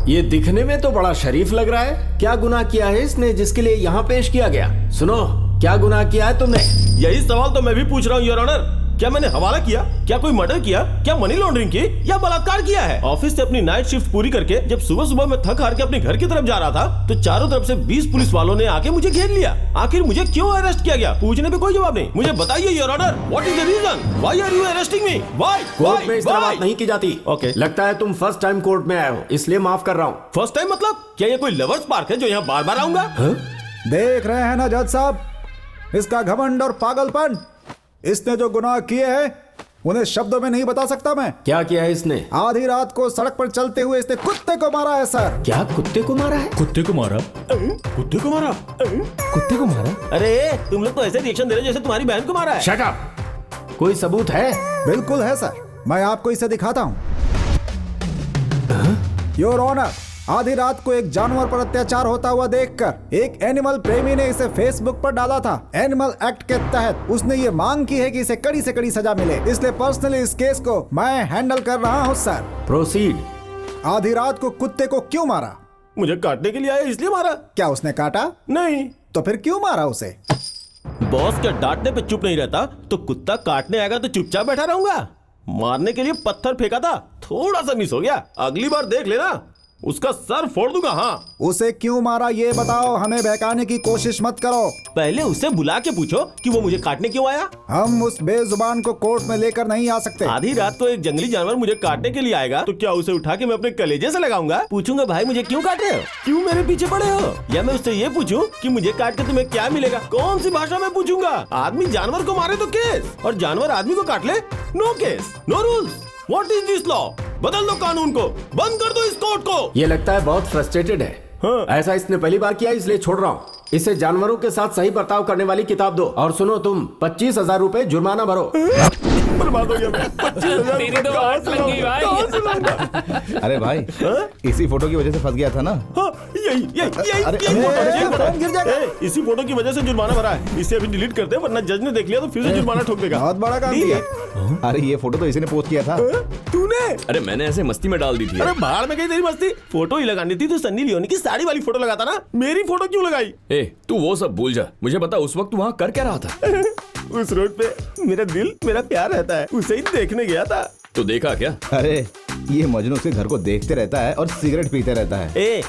ये दिखने में तो बड़ा शरीफ लग रहा है। क्या गुनाह किया है इसने जिसके लिए यहाँ पेश किया गया? सुनो, क्या गुनाह किया है तुमने? यही सवाल तो मैं भी पूछ रहा हूँ योर ऑनर। क्या मैंने हवाला किया? क्या कोई मर्डर किया? क्या मनी लॉन्ड्रिंग की? या बलात्कार किया है? ऑफिस से अपनी नाइट शिफ्ट पूरी करके जब सुबह सुबह मैं थक हार के अपने घर की तरफ जा रहा था तो चारों तरफ से 20 पुलिस वालों ने आके मुझे घेर लिया। आखिर मुझे क्यों अरेस्ट किया गया? पूछने पे कोई जवाब नहीं। मुझे बताइए your honour, what is the reason? Why are you arresting me? Why? Court में इस तरह बात नहीं की जाती। ओके। लगता है तुम फर्स्ट टाइम कोर्ट में आए हो, इसलिए माफ कर रहा हूँ। फर्स्ट टाइम मतलब? क्या ये कोई लवर्स पार्क है जो यहाँ बार बार आऊंगा? देख रहे हैं ना जज साहब, इसका घमंड और पागलपन। इसने जो गुनाह किए हैं उन्हें शब्दों में नहीं बता सकता मैं। क्या किया है इसने? आधी रात को सड़क पर चलते हुए इसने कुत्ते को मारा है सर। क्या कुत्ते को मारा है? कुत्ते को मारा? कुत्ते को मारा? कुत्ते को मारा? अरे तुम लोग तो ऐसे रिएक्शन दे रहे हो जैसे तुम्हारी बहन को मारा है। Shut up! कोई सबूत है? बिल्कुल है सर, मैं आपको इसे दिखाता हूँ। योर ऑनर, आधी रात को एक जानवर पर अत्याचार होता हुआ देखकर एक एनिमल प्रेमी ने इसे फेसबुक पर डाला था। एनिमल एक्ट के तहत उसने ये मांग की है कि इसे कड़ी से कड़ी सजा मिले, इसलिए पर्सनली इस केस को मैं हैंडल कर रहा हूँ सर। प्रोसीड। आधी रात को कुत्ते को क्यों मारा? मुझे काटने के लिए आया इसलिए मारा। क्या उसने काटा? नहीं। तो फिर क्यों मारा उसे? बॉस के डांटने पे चुप नहीं रहता तो कुत्ता काटने आएगा तो चुपचाप बैठा रहूंगा? मारने के लिए पत्थर फेंका था, थोड़ा सा मिस हो गया। अगली बार देख लेना, उसका सर फोड़ दूंगा। हाँ। उसे क्यों मारा ये बताओ, हमें बहकाने की कोशिश मत करो। पहले उससे बुला के पूछो कि वो मुझे काटने क्यों आया। हम उस बेजुबान को कोर्ट में लेकर नहीं आ सकते। आधी रात को एक जंगली जानवर मुझे काटने के लिए आएगा तो क्या उसे उठा के मैं अपने कलेजे से लगाऊंगा? पूछूंगा, भाई मुझे क्यों काट रहे हो, क्यों मेरे पीछे पड़े हो? या मैं उससे ये पूछूं कि मुझे काट के तुम्हें क्या मिलेगा? कौन सी भाषा में पूछूंगा? आदमी जानवर को मारे तो केस, और जानवर आदमी को काट ले no case, no rules. What is this law? बदल दो कानून को, बंद कर दो इस कोर्ट को। ये लगता है बहुत फ्रस्ट्रेटेड है। हाँ। ऐसा इसने पहली बार किया, इसलिए छोड़ रहा हूँ। इसे जानवरों के साथ सही बर्ताव करने वाली किताब दो। और सुनो, तुम 25,000 रुपए जुर्माना भरो। बर्बाद हो गया मैं। 25,000 तेरी तो आंख लग गई भाई। अरे भाई, इसी फोटो की वजह से फंस गया था ना। हाँ, इसी फोटो की वजह से जुर्माना भरा है। इसे अभी डिलीट करते हैं वरना जज ने देख लिया तो फिर से जुर्माना ठोक देगा। बहुत बड़ा काम किया। अरे ये फोटो तो इसी ने पोस्ट किया था। तूने? अरे मैंने ऐसे मस्ती में डाल दी थी। अरे बाहर में गई तेरी मस्ती। फोटो ही लगानी थी तो सन्नी लियोनी की साड़ी वाली फोटो लगाता ना, मेरी फोटो क्यों लगाई? ए, तू वो सब भूल जा। मुझे बता उस वक्त वहाँ कर क्या रहा था? उस रोड पे मेरा दिल, मेरा प्यार रहता है, उसे ही देखने गया था। तो देखा क्या? अरे ये मजनू उसके घर को देखते रहता है और सिगरेट पीते रहता है। ए,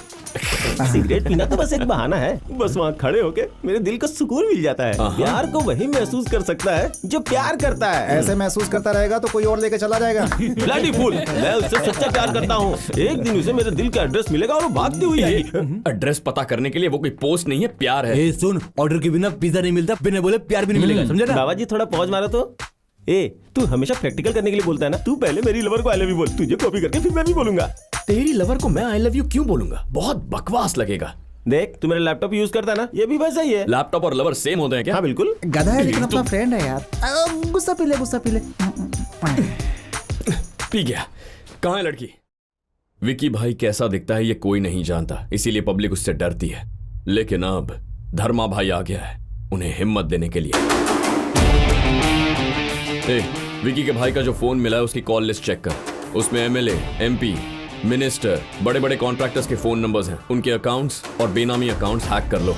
सिगरेट पीना तो बस एक बहाना है। बस वहाँ खड़े होके मेरे दिल को सुकून मिल जाता है। प्यार को वही महसूस कर सकता है जो प्यार करता है। ऐसे महसूस करता रहेगा तो कोई और लेके चला जाएगा। ब्लडी फूल, मैं उससे सच्चा प्यार करता हूँ। एक दिन उसे मेरे दिल का एड्रेस मिलेगा और वो भागती हुई आएगी। एड्रेस पता करने के लिए वो कोई पोस्ट नहीं है, प्यार है। ए सुन, ऑर्डर के बिना पिज्जा नहीं मिलता, बिना बोले प्यार भी नहीं मिलेगा, समझे ना? बाबा जी थोड़ा पॉज मारो तो। ए, तू हमेशा प्रैक्टिकल करने के लिए बोलता है ना। तू पहले मेरी लवर को आई लव यू बोल, तुझे कॉपी करके फिर मैं भी बोलूंगा। तेरी लवर को मैं आई लव यू क्यों बोलूंगा? बहुत बकवास लगेगा। देख, तू मेरा लैपटॉप यूज करता है ना, ये भी वैसा ही है। लैपटॉप और लवर सेम होते हैं क्या? हाँ बिल्कुल। गधा है लेकिन अपना फ्रेंड है यार। गुस्सा पी ले, गुस्सा पी ले। पी गया। कहाँ है लड़की? विकी भाई कैसा दिखता है ये कोई नहीं जानता, इसीलिए पब्लिक उससे डरती है। लेकिन अब धर्मा भाई आ गया है उन्हें हिम्मत देने के लिए। ए, विकी के भाई का जो फोन मिला है उसकी कॉल लिस्ट चेक कर। उसमें एमएलए, एमपी, मिनिस्टर, बड़े बड़े कॉन्ट्रैक्टर्स के फोन नंबर्स हैं। उनके अकाउंट्स और बेनामी अकाउंट्स हैक कर लो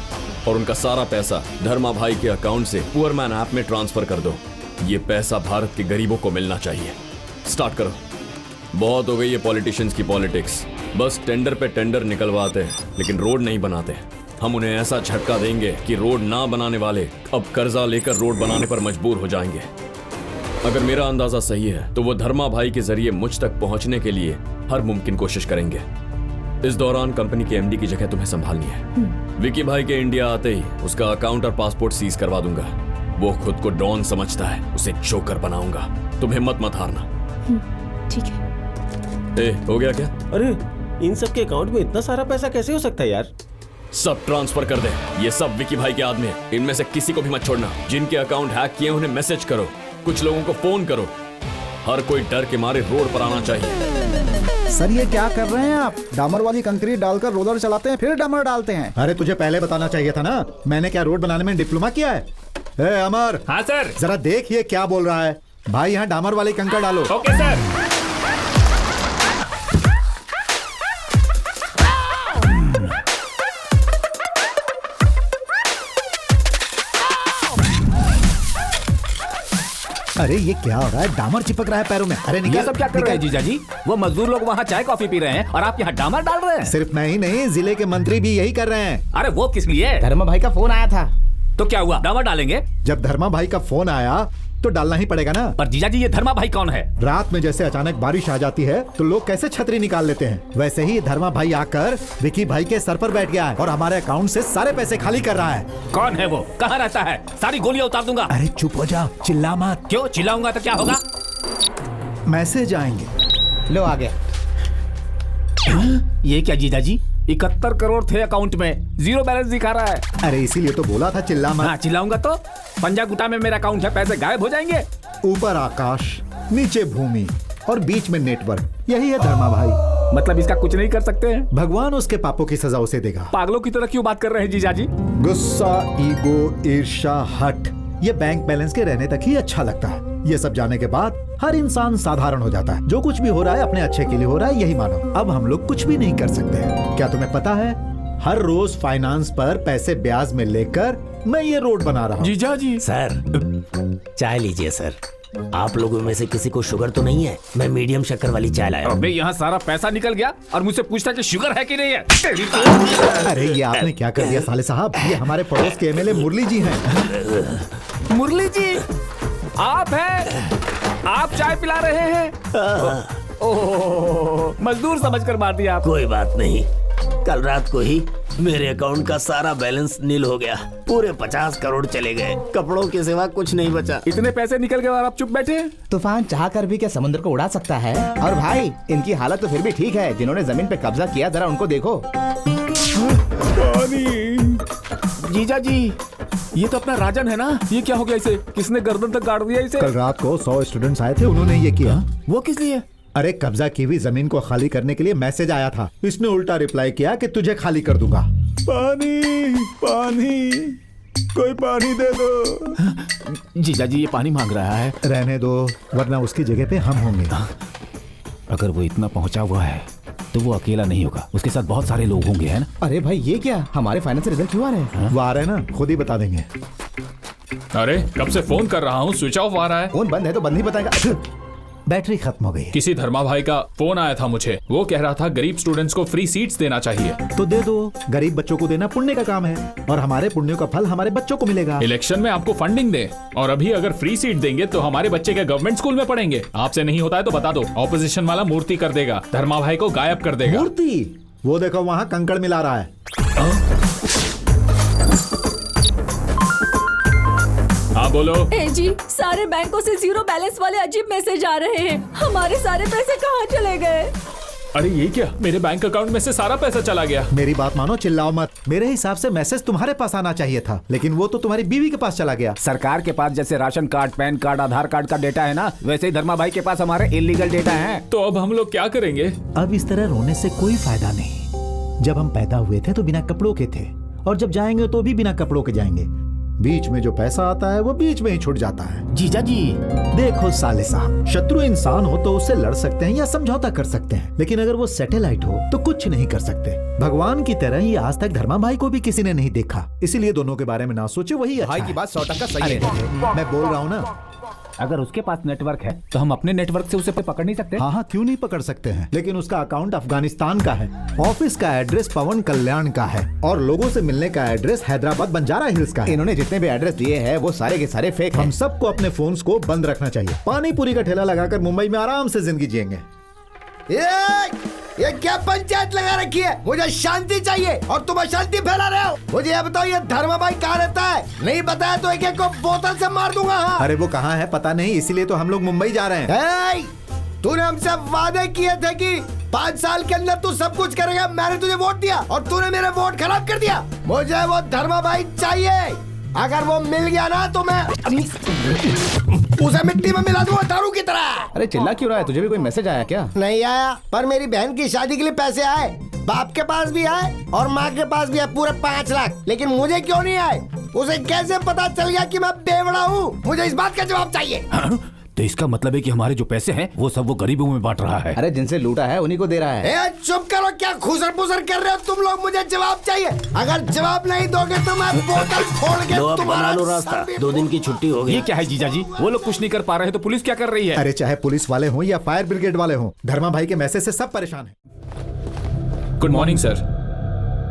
और उनका सारा पैसा धर्मा भाई के अकाउंट से पुअर मैन ऐप में ट्रांसफर कर दो। ये पैसा भारत के गरीबों को मिलना चाहिए। स्टार्ट करो। बहुत हो गई है पॉलिटिशियंस की पॉलिटिक्स। बस टेंडर पे टेंडर निकलवाते हैं लेकिन रोड नहीं बनाते। हम उन्हें ऐसा झटका देंगे कि रोड ना बनाने वाले अब कर्जा लेकर रोड बनाने पर मजबूर हो जाएंगे। अगर मेरा अंदाजा सही है तो वो धर्मा भाई के जरिए मुझ तक पहुंचने के लिए हर मुमकिन कोशिश करेंगे। इस दौरान कंपनी के एमडी की जगह तुम्हें संभालनी है। विकी भाई के इंडिया आते ही उसका अकाउंट और पासपोर्ट सीज करवा दूंगा। वो खुद को डॉन समझता है, उसे जोकर बनाऊंगा। तुम हिम्मत मत हारना। ठीक है। ए, हो गया क्या? अरे इन सब के अकाउंट में इतना सारा पैसा कैसे हो सकता है यार? सब ट्रांसफर कर दे। ये सब विकी भाई के आदमी हैं। इनमें से किसी को भी मत छोड़ना। जिनके अकाउंट हैक किए उन्हें मैसेज करो, कुछ लोगों को फोन करो। हर कोई डर के मारे रोड पर आना चाहिए। सर ये क्या कर रहे हैं आप? डामर वाली कंक्रीट डालकर रोलर चलाते हैं फिर डामर डालते हैं। अरे तुझे पहले बताना चाहिए था ना। मैंने क्या रोड बनाने में डिप्लोमा किया है? ए अमर। हाँ सर। जरा देख ये क्या बोल रहा है। भाई यहाँ डामर वाली कंकड़ डालो। Okay sir. ये क्या हो रहा है? डामर चिपक रहा है पैरों में। अरे ये निकल, सब क्या कर रहे हैं जीजा जी? वो मजदूर लोग वहाँ चाय कॉफी पी रहे हैं और आप यहाँ डामर डाल रहे हैं। सिर्फ मैं ही नहीं, जिले के मंत्री भी यही कर रहे हैं। अरे वो किस लिए? धर्मा भाई का फोन आया था। तो क्या हुआ, डामर डालेंगे? जब धर्मा भाई का फोन आया तो डालना ही पड़ेगा ना। पर जीजा जी ये धर्मा भाई कौन है? रात में जैसे अचानक बारिश आ जाती है तो लोग कैसे छतरी निकाल लेते हैं, वैसे ही धर्मा भाई आकर विकी भाई के सर पर बैठ गया है और हमारे अकाउंट से सारे पैसे खाली कर रहा है। कौन है वो? कहाँ रहता है? सारी गोलियां उतार दूंगा। अरे चुप हो जा, चिल्ला मत। क्यों चिल्लाऊंगा तो क्या होगा? मैसेज आएंगे। लो आ गया। ये क्या जीजा जी? 71 करोड़ थे अकाउंट में, जीरो बैलेंस दिखा रहा है। अरे इसीलिए तो बोला था चिल्ला मत। हाँ चिल्लाऊंगा तो पंजा गुटा में मेरा अकाउंट है, पैसे गायब हो जाएंगे। ऊपर आकाश, नीचे भूमि और बीच में नेटवर्क, यही है धर्मा भाई। मतलब इसका कुछ नहीं कर सकते हैं? भगवान उसके पापों की सजा उसे देगा। पागलों की तरह क्यों बात कर रहे हैं जीजा जी? गुस्सा, ईगो, ईर्ष्या, हट, ये बैंक बैलेंस के रहने तक ही अच्छा लगता है। ये सब जाने के बाद हर इंसान साधारण हो जाता है। जो कुछ भी हो रहा है अपने अच्छे के लिए हो रहा है, यही मानो। अब हम लोग कुछ भी नहीं कर सकते हैं। क्या तुम्हें पता है, हर रोज फाइनेंस पर पैसे ब्याज में लेकर मैं ये रोड बना रहा हूँ। जीजा जी सर चाय लीजिए सर। आप लोगों में से किसी को शुगर तो नहीं है? मैं मीडियम शक्कर वाली चाय लाया हूं। अबे यहाँ सारा पैसा निकल गया और मुझसे पूछता कि शुगर है कि नहीं है। तेरी तो- अरे ये आपने क्या कर दिया साले साहब? ये हमारे पड़ोस के एमएलए मुरली जी हैं। मुरली जी आप हैं? आप चाय पिला रहे हैं? ओह मजदूर समझकर मार दिया आप। कोई बात नहीं, कल रात को ही मेरे अकाउंट का सारा बैलेंस नील हो गया। पूरे 50 करोड़ चले गए, कपड़ों के सिवा कुछ नहीं बचा। इतने पैसे निकल गए और आप चुप बैठे? तूफान चाह कर भी क्या समुद्र को उड़ा सकता है? और भाई इनकी हालत तो फिर भी ठीक है। जिन्होंने जमीन पे कब्जा किया जरा उनको देखो। जीजा जी ये तो अपना राजन है ना? ये क्या हो गया इसे? किसने गर्दन तक गाड़ दिया इसे? कल रात को 100 स्टूडेंट्स आए थे, उन्होंने ये किया। वो किस लिए? अरे कब्जा की हुई जमीन को खाली करने के लिए मैसेज आया था। इसने उल्टा रिप्लाई किया कि तुझे खाली कर दूंगा। पानी पानी, कोई पानी दे दो। जीजा जी ये पानी मांग रहा है। रहने दो, वरना उसकी जगह पे हम होंगे। अगर वो इतना पहुंचा हुआ है तो वो अकेला नहीं होगा, उसके साथ बहुत सारे लोग होंगे, है ना? अरे भाई ये क्या, हमारे फाइनेंस रिजल्ट क्यों आ रहे हैं? वो आ रहे हैं ना, खुद ही बता देंगे। अरे कब से फोन कर रहा हूँ, स्विच ऑफ आ रहा है। फोन बंद है तो बंद ही बताएगा। बैटरी खत्म हो गई। किसी धर्मा भाई का फोन आया था मुझे, वो कह रहा था गरीब स्टूडेंट्स को फ्री सीट्स देना चाहिए। तो दे दो, गरीब बच्चों को देना पुण्य का काम है और हमारे पुण्यों का फल हमारे बच्चों को मिलेगा। इलेक्शन में आपको फंडिंग दे, और अभी अगर फ्री सीट देंगे तो हमारे बच्चे के गवर्नमेंट स्कूल में पढ़ेंगे। आपसे नहीं होता है तो बता दो, ऑपोजिशन वाला मूर्ति कर देगा, धर्मा भाई को गायब कर देगा। मूर्ति? वो देखो वहाँ कंकड़ मिला रहा है। हाँ बोलो। ए जी, सारे बैंकों से जीरो बैलेंस वाले अजीब मैसेज आ रहे हैं। हमारे सारे पैसे कहाँ चले गए? अरे ये क्या, मेरे बैंक अकाउंट में से सारा पैसा चला गया। मेरी बात मानो, चिल्लाओ मत। मेरे हिसाब से मैसेज तुम्हारे पास आना चाहिए था, लेकिन वो तो तुम्हारी बीवी के पास चला गया। सरकार के पास जैसे राशन कार्ड, पैन कार्ड, आधार कार्ड का डेटा है ना, वैसे ही धर्मा भाई के पास हमारे इलीगल डेटा है। तो अब हम लोग क्या करेंगे? अब इस तरह रोने से कोई फायदा नहीं। जब हम पैदा हुए थे तो बिना कपड़ों के थे, और जब जाएंगे तो भी बिना कपड़ों के जाएंगे। बीच में जो पैसा आता है वो बीच में ही छूट जाता है। जीजा जी देखो साले साहब, शत्रु इंसान हो तो उससे लड़ सकते हैं या समझौता कर सकते हैं, लेकिन अगर वो सैटेलाइट हो तो कुछ नहीं कर सकते। भगवान की तरह ही आज तक धर्मा भाई को भी किसी ने नहीं देखा, इसीलिए दोनों के बारे में ना सोचे, वही अच्छा भाई की है। बात 100% सही है। मैं बोल रहा हूँ ना। अगर उसके पास नेटवर्क है तो हम अपने नेटवर्क से उसे पकड़ नहीं सकते? हाँ, क्यों नहीं पकड़ सकते हैं, लेकिन उसका अकाउंट अफगानिस्तान का है, ऑफिस का एड्रेस पवन कल्याण का है, और लोगों से मिलने का एड्रेस हैदराबाद बंजारा हिल्स का है। इन्होंने जितने भी एड्रेस दिए हैं वो सारे के सारे फेक हैं। हम सबको अपने फोन्स को बंद रखना चाहिए। पानी पूरी का ठेला लगाकर मुंबई में आराम से जिंदगी जिएंगे। ये क्या पंचायत लगा रखी है? मुझे शांति चाहिए और तुम अशांति फैला रहे हो। मुझे ये बताओ, ये धर्मा भाई कहाँ रहता है? नहीं बताया तो एक एक को बोतल से मार दूंगा। हाँ। अरे वो कहाँ है पता नहीं, इसीलिए तो हम लोग मुंबई जा रहे हैं। तूने हमसे वादे किए थे कि 5 साल के अंदर तू सब कुछ करेगा। मैंने तुझे वोट दिया और तूने मेरे वोट खराब कर दिया। मुझे वो धर्मा भाई चाहिए। अगर वो मिल गया ना तो मैं उसे मिट्टी में मिला दूंगा दारू की तरह। अरे चिल्ला क्यों रहा है? तुझे भी कोई मैसेज आया क्या? नहीं आया, पर मेरी बहन की शादी के लिए पैसे आए। बाप के पास भी आए और माँ के पास भी है, पूरे 5 लाख। लेकिन मुझे क्यों नहीं आए? उसे कैसे पता चल गया कि मैं बेवड़ा हूँ? मुझे इस बात का जवाब चाहिए। तो इसका मतलब है कि हमारे जो पैसे हैं वो सब वो गरीबों में बांट रहा है। अरे जिनसे लूटा है उन्हीं को दे रहा है। ए, चुप करो, क्या खुसर पुसर कर रहे हो तुम लोग? मुझे जवाब चाहिए। अगर जवाब नहीं दोगे तो मैं बोतल फोड़ के तुम्हारा रास्ता। 2 दिन की छुट्टी हो गई। ये क्या है जीजा जी? वो लोग कुछ नहीं कर पा रहे तो पुलिस क्या कर रही है? अरे चाहे पुलिस वाले हों या फायर ब्रिगेड वाले हों, धर्मा भाई के मैसेज से सब परेशान हैं। Good morning sir.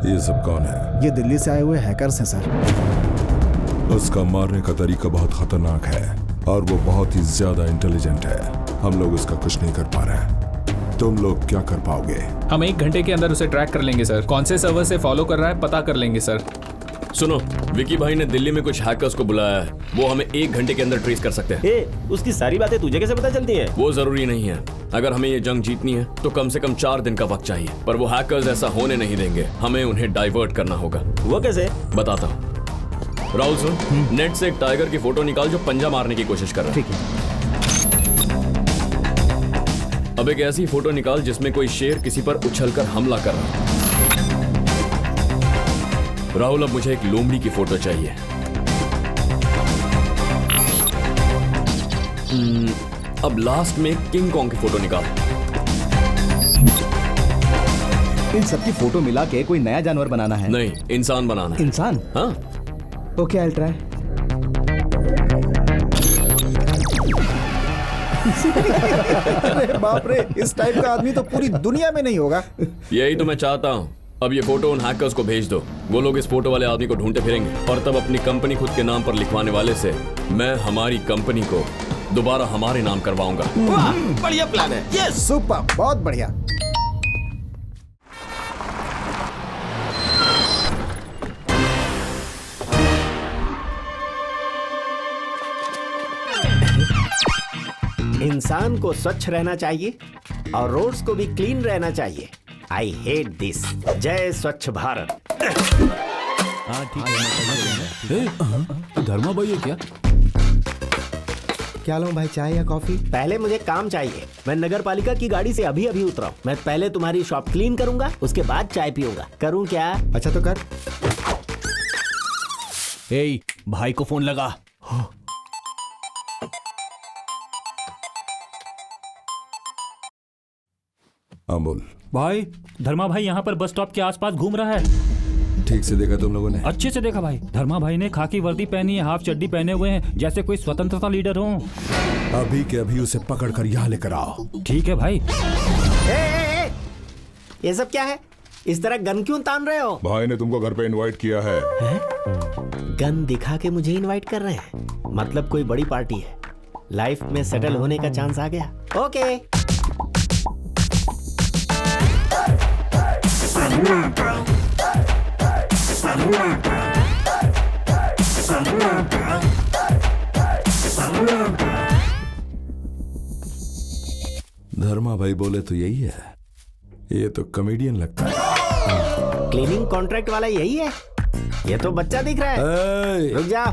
ये सब कौन है? ये दिल्ली से आए हुए हैकर्स हैं सर। उसका मारने का तरीका बहुत खतरनाक है और वो बहुत ही ज्यादा इंटेलिजेंट है। हम लोग उसका कुछ नहीं कर पा रहे। तुम लोग क्या कर पाओगे? हम 1 घंटे के अंदर उसे ट्रैक कर लेंगे सर। कौन से सर्वर से फॉलो कर रहा है पता कर लेंगे सर। सुनो, विकी भाई ने दिल्ली में कुछ हैकर्स को बुलाया है। वो हमें 1 घंटे के अंदर ट्रेस कर सकते हैं। उसकी सारी बातें तुझे कैसे पता चलती हैं? वो जरूरी नहीं है। अगर हमें ये जंग जीतनी है तो कम से कम 4 दिन का वक्त चाहिए, पर वो हैकर्स ऐसा होने नहीं देंगे। हमें उन्हें डाइवर्ट करना होगा। वो कैसे? बताता हूँ। राहुल सुन, नेट से एक टाइगर की फोटो निकाल जो पंजा मारने की कोशिश कर रहा है। ठीक है। अब एक ऐसी फोटो निकाल जिसमें कोई शेर किसी पर उछलकर हमला कर रहा है। राहुल, अब मुझे एक लोमड़ी की फोटो चाहिए। अब लास्ट में किंग कॉन्ग की फोटो निकाल। इन सबकी फोटो मिला के कोई नया जानवर बनाना है? नहीं, इंसान बनाना है। इंसान? हाँ। Okay, I try. अरे बाप रे, इस टाइप का आदमी तो पूरी दुनिया में नहीं होगा। यही तो मैं चाहता हूँ। अब ये फोटो उन हैकर्स को भेज दो। वो लोग इस फोटो वाले आदमी को ढूंढते फिरेंगे और तब अपनी कंपनी खुद के नाम पर लिखवाने वाले से मैं हमारी कंपनी को दोबारा हमारे नाम करवाऊंगा। वाह, बढ़िया प्लान है। यस, सुपर, बहुत बढ़िया। इंसान को स्वच्छ रहना चाहिए और रोड्स को भी क्लीन रहना चाहिए। I hate this. जय स्वच्छ भारत। हाँ ठीक है। धर्मा भाई है क्या? क्या लूं भाई, चाय या कॉफी? पहले मुझे काम चाहिए। मैं नगर पालिका की गाड़ी से अभी अभी उतरा हूं। मैं पहले तुम्हारी शॉप क्लीन करूंगा, उसके बाद चाय पीऊंगा। करूं क्या? अच्छा तो कर। ए, भाई को फोन लगा। अमोल भाई, धर्मा भाई यहाँ पर बस स्टॉप के आसपास घूम रहा है। ठीक से देखा तुम लोगों ने? अच्छे से देखा भाई। धर्मा भाई ने खाकी वर्दी पहनी है, हाफ चड्डी पहने हुए हैं, जैसे कोई स्वतंत्रता लीडर हो। अभी के अभी उसे पकड़ कर यहाँ लेकर आओ। ठीक है भाई। ये सब क्या है? इस तरह गन क्यों तान रहे हो? भाई ने तुमको घर पे इनवाइट किया है। गन दिखा के मुझे इनवाइट कर रहे हैं? मतलब कोई बड़ी पार्टी है। लाइफ में सेटल होने का चांस आ गया। ओके। धर्मा भाई बोले तो यही है। ये तो कॉमेडियन लगता है। क्लीनिंग कॉन्ट्रैक्ट वाला यही है? ये तो बच्चा दिख रहा है। रुक जा,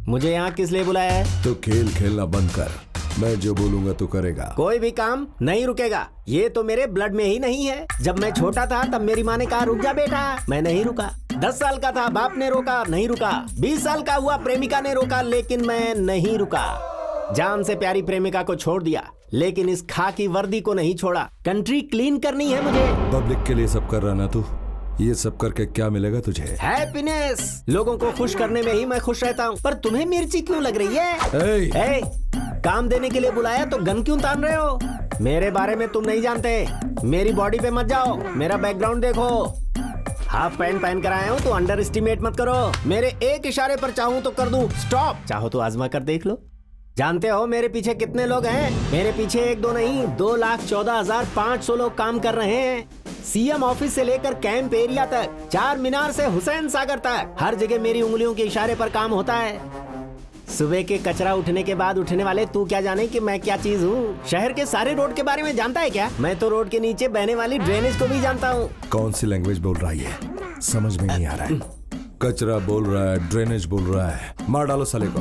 मुझे यहाँ किस लिए बुलाया है? तो खेल खेलना बंद कर। मैं जो बोलूंगा तू करेगा। कोई भी काम नहीं रुकेगा। ये तो मेरे ब्लड में ही नहीं है। जब मैं छोटा था तब मेरी माँ ने कहा रुक जा बेटा, मैं नहीं रुका। 10 साल का था, बाप ने रोका, नहीं रुका। 20 साल का हुआ, प्रेमिका ने रोका, लेकिन मैं नहीं रुका। जान से प्यारी प्रेमिका को छोड़ दिया, लेकिन इस खाकी वर्दी को नहीं छोड़ा। कंट्री क्लीन करनी है मुझे। पब्लिक के लिए सब कर रहा ना तू। ये सब करके क्या मिलेगा तुझे? हैप्पीनेस। लोगों को खुश करने में ही मैं खुश रहता हूँ। पर तुम्हें मिर्ची क्यों लग रही है? काम देने के लिए बुलाया तो गन क्यों तान रहे हो? मेरे बारे में तुम नहीं जानते। मेरी बॉडी पे मत जाओ, मेरा बैकग्राउंड देखो। हाफ पैंट पहन कर आया हूँ तो अंडर एस्टिमेट मत करो। मेरे एक इशारे पर चाहूँ तो कर दूं स्टॉप। चाहो तो आजमा कर देख लो। जानते हो मेरे पीछे कितने लोग हैं? मेरे पीछे 1-2 नहीं, 2,14,500 लोग काम कर रहे हैं। सीएम ऑफिस से लेकर कैंप एरिया तक, 4 मीनार से हुसैन सागर तक, हर जगह मेरी उंगलियों के इशारे पर काम होता है। सुबह के कचरा उठने के बाद उठने वाले तू क्या जाने कि मैं क्या चीज हूँ? शहर के सारे रोड के बारे में जानता है क्या? मैं तो रोड के नीचे बहने वाली ड्रेनेज को भी जानता हूँ। कौन सी लैंग्वेज बोल रहा है? समझ में नहीं आ रहा है। कचरा बोल रहा है, ड्रेनेज बोल रहा है। मार डालो साले को।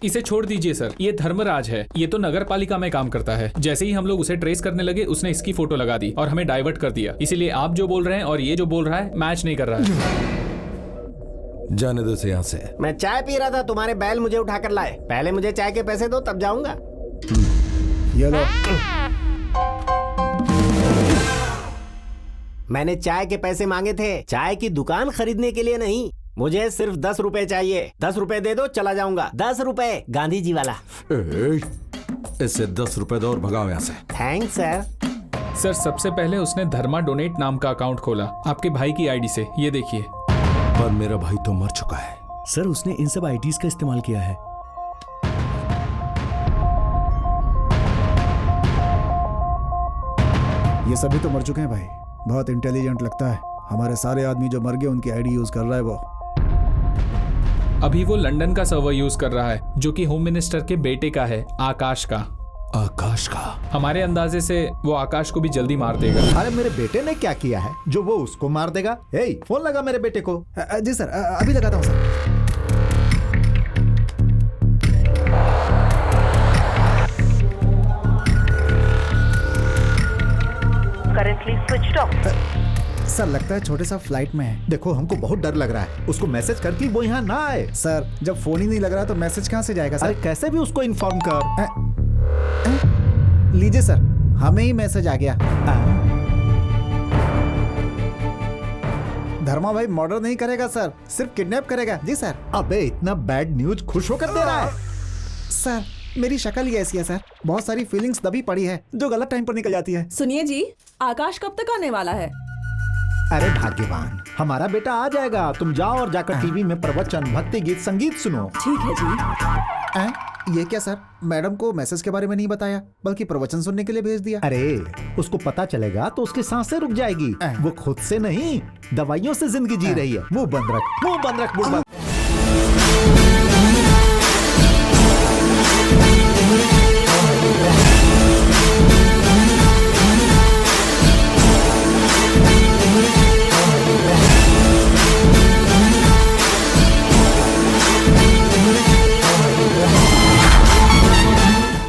इसे छोड़ दीजिए सर, ये धर्मराज है। ये तो नगर पालिका में काम करता है। जैसे ही हम लोग उसे ट्रेस करने लगे, उसने इसकी फोटो लगा दी और हमें डाइवर्ट कर दिया। इसीलिए आप जो बोल रहे हैं और ये जो बोल रहा है मैच नहीं कर रहा है। जाने दो से यहाँ से। मैं चाय पी रहा था, तुम्हारे बैल मुझे उठाकर लाए। पहले मुझे चाय के पैसे दो तब जाऊंगा। ये लो। मैंने चाय के पैसे मांगे थे, चाय की दुकान खरीदने के लिए नहीं। मुझे सिर्फ 10 रुपए चाहिए। 10 रुपए दे दो, चला जाऊंगा। 10 रुपए, गांधी जी वाला। इससे 10 रुपए दो और भगाओ यहाँ से। Thanks sir. सर सबसे पहले उसने धर्मा डोनेट नाम का अकाउंट खोला आपके भाई की आईडी से, ये देखिए। पर मेरा भाई तो मर चुका है। सर उसने इन सब आईडीज का इस्तेमाल किया है। ये सभी तो मर चुके हैं भाई। बहुत इंटेलिजेंट लगता है। हमारे सारे आदमी जो मर गए उनकी आईडी यूज कर रहा है वो। अभी वो लंदन का सर्वर यूज कर रहा है जो कि होम मिनिस्टर के बेटे का है, आकाश का। आकाश का? हमारे अंदाजे से वो आकाश को भी जल्दी मार देगा। अरे मेरे बेटे ने क्या किया है जो वो उसको मार देगा? ए, फोन लगा मेरे बेटे को। जी सर, अभी लगाता हूँ sir. Currently switched off. Sir लगता है छोटे सा फ्लाइट में है। देखो हमको बहुत डर लग रहा है, उसको मैसेज कर कि वो यहाँ ना आए। सर जब फोन ही नहीं लग रहा तो मैसेज कहाँ से जाएगा सर? अरे कैसे भी उसको इन्फॉर्म कर। लीजिए सर, हमें ही मैसेज आ गया। धर्मा भाई मर्डर नहीं करेगा सर, सिर्फ किडनैप करेगा। जी सर। अबे इतना बैड न्यूज खुश होकर दे रहा है। सर मेरी शक्ल ही ऐसी है सर, बहुत सारी फीलिंग्स दबी पड़ी है जो गलत टाइम पर निकल जाती है। सुनिए जी, आकाश कब तक आने वाला है? अरे भाग्यवान, हमारा बेटा आ जाएगा। तुम जाओ और जाकर टीवी में प्रवचन, भक्ति गीत, संगीत सुनो। ठीक है जी। ये क्या सर, मैडम को मैसेज के बारे में नहीं बताया बल्कि प्रवचन सुनने के लिए भेज दिया। अरे उसको पता चलेगा तो उसकी सांसें रुक जाएगी। वो खुद से नहीं, दवाइयों से जिंदगी जी रही है। मुंह बंद रख, मुंह बंद रख, मुंह बंद।